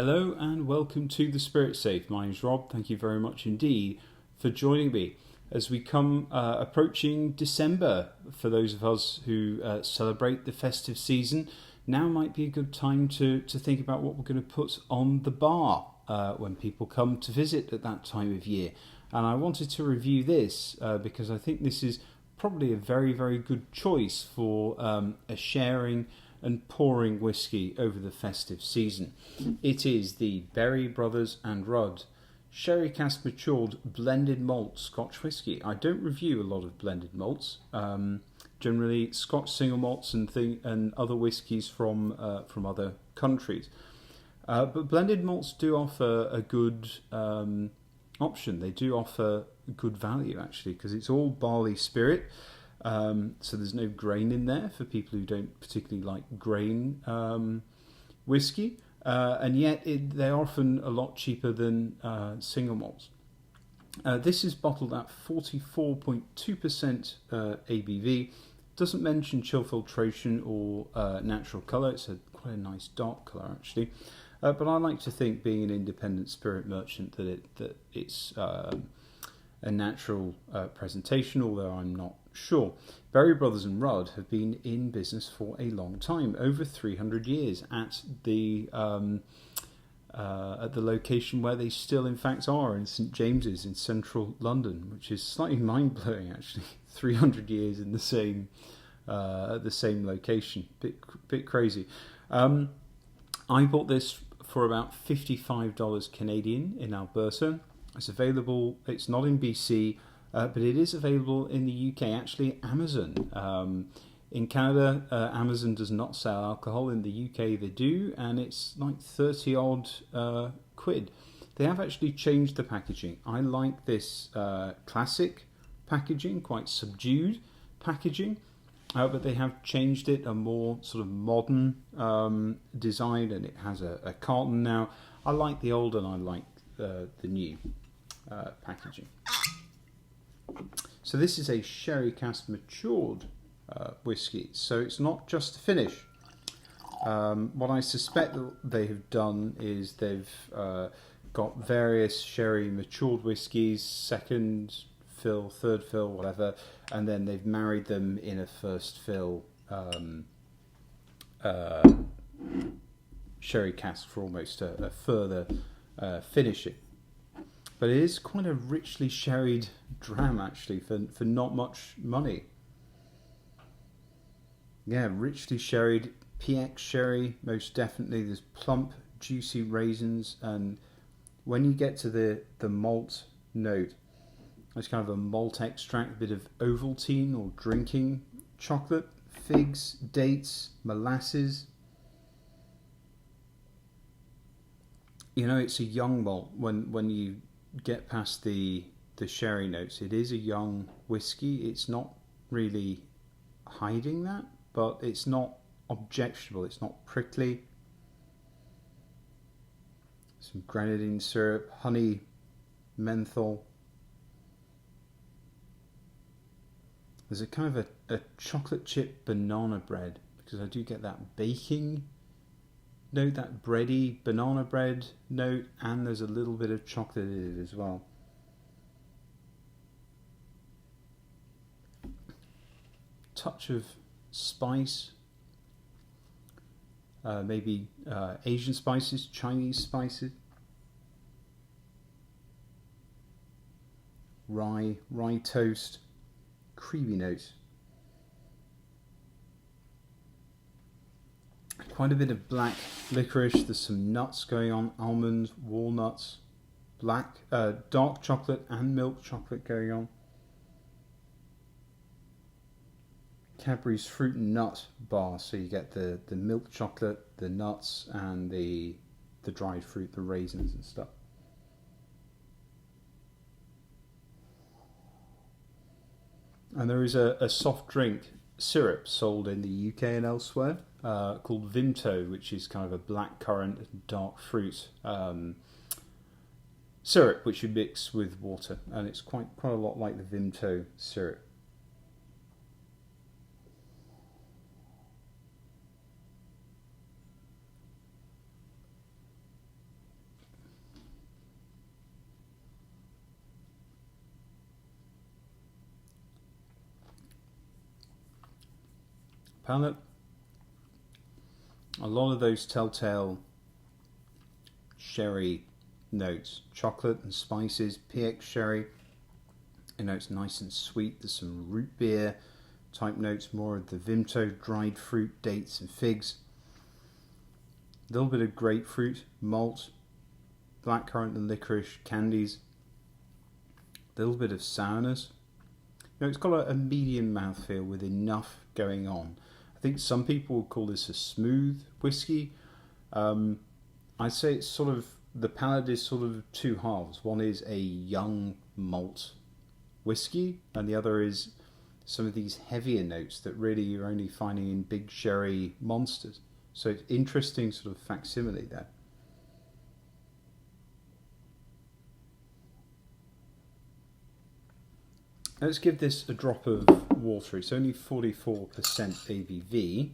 Hello and welcome to The Spirit Safe. My name's Rob. Thank you very much indeed for joining me as we come approaching December. For those of us who celebrate the festive season, now might be a good time to think about what we're going to put on the bar when people come to visit at that time of year. And I wanted to review this because I think this is probably a very, very good choice for a sharing and pouring whisky over the festive season. It is the Berry Brothers and Rudd Sherry Cask Matured Blended Malt Scotch Whisky. I don't review a lot of blended malts. Generally, Scotch single malts and other whiskies from other countries. But blended malts do offer a good option. They do offer good value actually, because it's all barley spirit. So there's no grain in there for people who don't particularly like grain whiskey, and yet they're often a lot cheaper than single malts. This is bottled at 44.2% ABV. Doesn't mention chill filtration or natural colour. It's quite a nice dark colour actually, but I like to think, being an independent spirit merchant, that it's a natural presentation, although I'm not sure. Berry Brothers and Rudd have been in business for a long time, over 300 years, at the location where they still in fact are, in St James's in central London, which is slightly mind-blowing actually. 300 years in the same location, bit crazy. I bought this for about $55 Canadian in Alberta. It's available. It's not in BC. But it is available in the UK, actually Amazon. In Canada, Amazon does not sell alcohol. In the UK they do, and it's like 30 odd quid. They have actually changed the packaging. I like this classic packaging, quite subdued packaging, but they have changed it, a more sort of modern design, and it has a carton now. I like the old and I like the new packaging. So this is a sherry cask matured whisky, so it's not just a finish. What I suspect that they have done is they've got various sherry matured whiskies, second fill, third fill, whatever, and then they've married them in a first fill sherry cask for almost a further finishing. But it is quite a richly sherried dram actually for not much money. Yeah, richly sherried, PX sherry, most definitely. There's plump, juicy raisins, and when you get to the malt note, it's kind of a malt extract, a bit of Ovaltine or drinking chocolate, figs, dates, molasses. You know, it's a young malt when you get past the sherry notes. It is a young whiskey. It's not really hiding that, but it's not objectionable. It's not prickly. Some grenadine syrup, honey, menthol. There's a kind of a chocolate chip banana bread, because I do get that baking note, that bready banana bread note, and there's a little bit of chocolate in it as well. Touch of spice, maybe Asian spices, Chinese spices, rye toast, creamy notes. Quite a bit of black licorice. There's some nuts going on, almonds, walnuts, dark chocolate and milk chocolate going on. Cadbury's fruit and nut bar, so you get the milk chocolate, the nuts, and the dried fruit, the raisins and stuff. And there is a soft drink syrup sold in the UK and elsewhere called Vimto, which is kind of a black currant and dark fruit syrup which you mix with water, and it's quite a lot like the Vimto syrup. palate. A lot of those telltale sherry notes, chocolate and spices, PX sherry. You know, it's nice and sweet. There's some root beer type notes, more of the Vimto, dried fruit, dates and figs. A little bit of grapefruit, malt, blackcurrant and licorice, candies. A little bit of sourness. You know, it's got a medium mouthfeel with enough going on. I think some people would call this a smooth whiskey. I'd say it's sort of, the palate is sort of two halves. One is a young malt whiskey, and the other is some of these heavier notes that really you're only finding in big sherry monsters. So it's interesting sort of facsimile there. Let's give this a drop of water. It's only 44% ABV,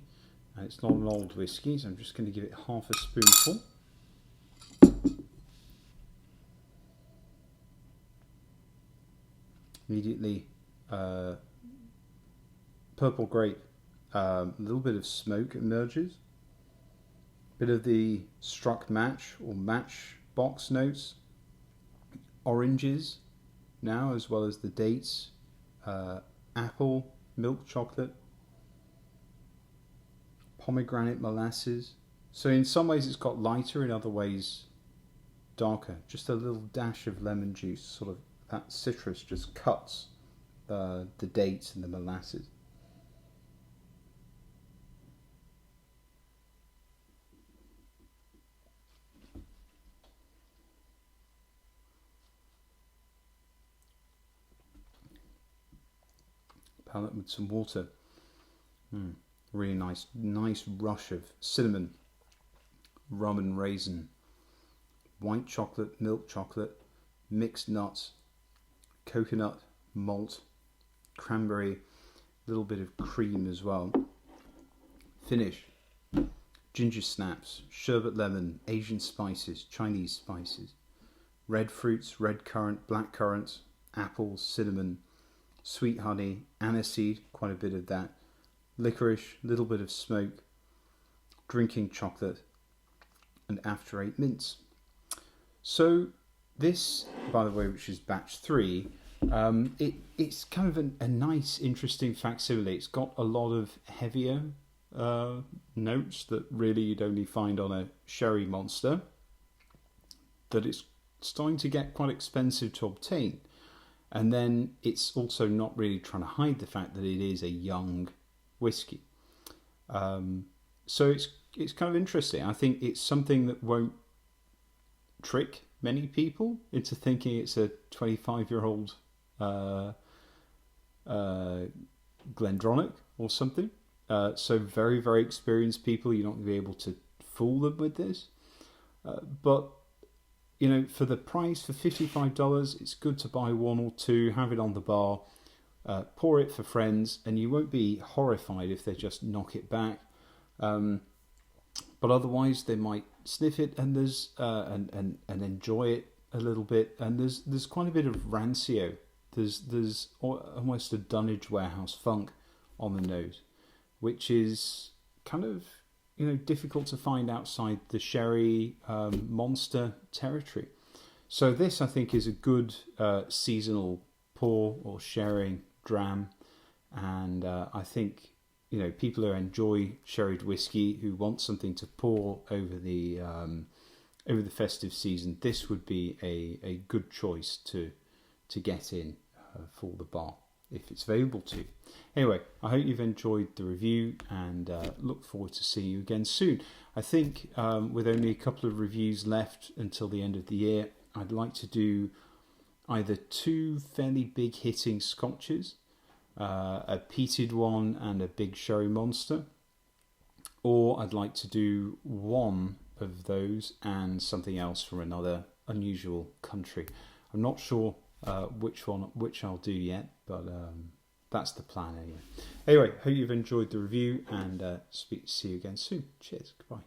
and it's not an old whiskey, so I'm just going to give it half a spoonful. Immediately, purple grape, a little bit of smoke emerges. Bit of the struck match or matchbox notes. Oranges now, as well as the dates. Apple, milk chocolate, pomegranate molasses. So in some ways it's got lighter, in other ways darker. Just a little dash of lemon juice, sort of that citrus just cuts the dates and the molasses. Palate with some water. Really nice rush of cinnamon, rum and raisin, white chocolate, milk chocolate, mixed nuts, coconut, malt, cranberry, a little bit of cream as well. Finish, ginger snaps, sherbet lemon, Asian spices, Chinese spices, red fruits, red currant, black currants, apples, cinnamon, sweet honey, aniseed, quite a bit of that, licorice, little bit of smoke, drinking chocolate, and after eight mints. So this, by the way, which is batch 3, it's kind of a nice, interesting facsimile. It's got a lot of heavier notes that really you'd only find on a sherry monster, that it's starting to get quite expensive to obtain. And then it's also not really trying to hide the fact that it is a young whiskey. So it's kind of interesting. I think it's something that won't trick many people into thinking it's a 25-year-old Glendronach or something. So very, very experienced people, you're not going to be able to fool them with this. But you know, for the price, for $55, it's good to buy one or two, have it on the bar, pour it for friends, and you won't be horrified if they just knock it back. But otherwise, they might sniff it and there's and enjoy it a little bit. And there's quite a bit of rancio. There's almost a dunnage warehouse funk on the nose, which is kind of, you know, difficult to find outside the sherry monster territory. So this, I think, is a good seasonal pour or sharing dram, and I think, you know, people who enjoy sherried whiskey, who want something to pour over the festive season, this would be a good choice to get in for the bar, if it's available to you. Anyway, I hope you've enjoyed the review, and look forward to seeing you again soon. I think with only a couple of reviews left until the end of the year, I'd like to do either 2 fairly big hitting scotches, a peated one and a big sherry monster, or I'd like to do one of those and something else from another unusual country. I'm not sure which I'll do yet, but that's the plan anyway. Anyway, hope you've enjoyed the review, and see you again soon. Cheers. Goodbye.